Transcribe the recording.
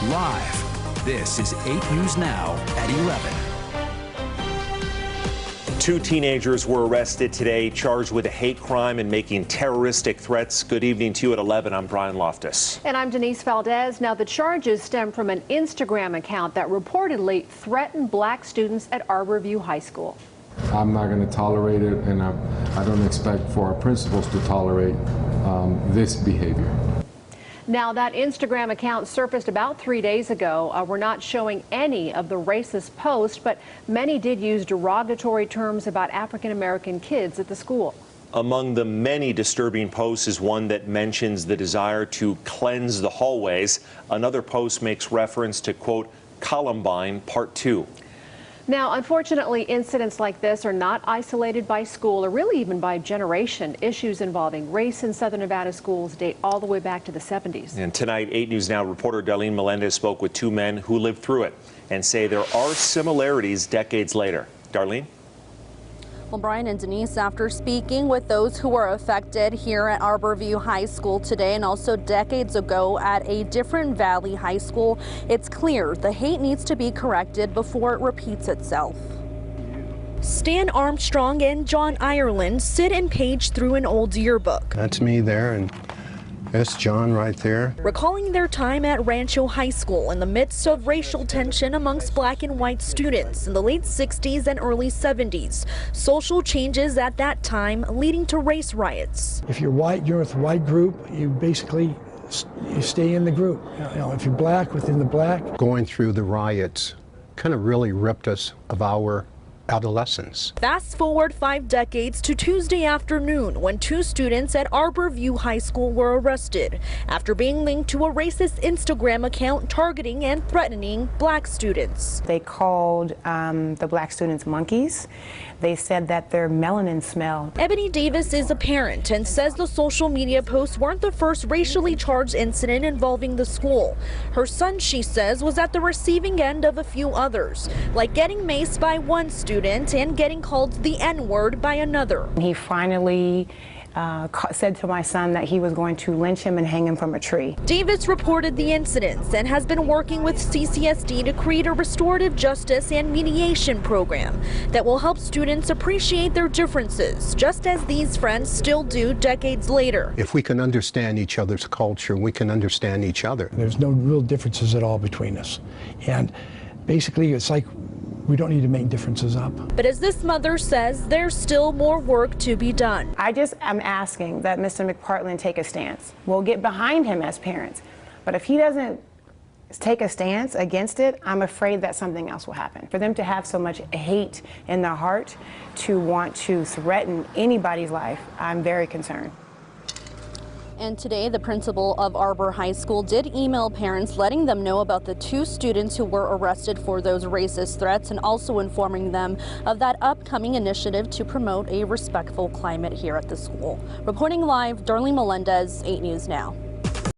live. This is 8 News Now at 11. 2 teenagers were arrested today, charged with a hate crime and making terroristic threats. Good evening to you at 11. I'm Brian Loftus. And I'm Denise Valdez. Now, the charges stem from an Instagram account that reportedly threatened black students at Arborview High School. I'm not going to tolerate it, and I don't expect for our principals to tolerate this behavior. Now, that Instagram account surfaced about 3 days ago. We're not showing any of the racist posts, but many did use derogatory terms about African-American kids at the school. Among the many disturbing posts is one that mentions the desire to cleanse the hallways. Another post makes reference to, quote, Columbine Part 2. Now, unfortunately, incidents like this are not isolated by school or really even by generation. Issues involving race in Southern Nevada schools date all the way back to the 70s. And tonight, 8 News Now reporter Darlene Melendez spoke with 2 men who lived through it and say there are similarities decades later. Darlene? Well, Brian and Denise, after speaking with those who were affected here at Arborview High School today and also decades ago at a different Valley High School, it's clear the hate needs to be corrected before it repeats itself. Stan Armstrong and John Ireland sit and page through an old yearbook. That's me there, and that's John right there. Recalling their time at Rancho High School in the midst of racial tension amongst black and white students in the late 60s and early 70s. Social changes at that time leading to race riots. If you're white, you're with a white group, you basically stay in the group. You know, if you're black, within the black. Going through the riots kind of really ripped us of our adolescence. Fast forward 5 decades to Tuesday afternoon when 2 students at Arborview High School were arrested after being linked to a racist Instagram account targeting and threatening black students. They called the black students monkeys. They said that their melanin smelled. Ebony Davis is a parent and says the social media posts weren't the first racially charged incident involving the school. Her son, she says, was at the receiving end of a few others, like getting maced by one student and getting called the N-word by another. He finally said to my son that he was going to lynch him and hang him from a tree. Davis reported the incidents and has been working with CCSD to create a restorative justice and mediation program that will help students appreciate their differences, just as these friends still do decades later. If we can understand each other's culture, we can understand each other. There's no real differences at all between us. And basically, it's like we don't need to make differences up. But as this mother says, there's still more work to be done. I'm asking that Mr. McPartland take a stance. We'll get behind him as parents. But if he doesn't take a stance against it, I'm afraid that something else will happen. For them to have so much hate in their heart, to want to threaten anybody's life, I'm very concerned. And today, the principal of Arbor High School did email parents letting them know about the 2 students who were arrested for those racist threats and also informing them of that upcoming initiative to promote a respectful climate here at the school. Reporting live, Darlene Melendez, 8 News Now.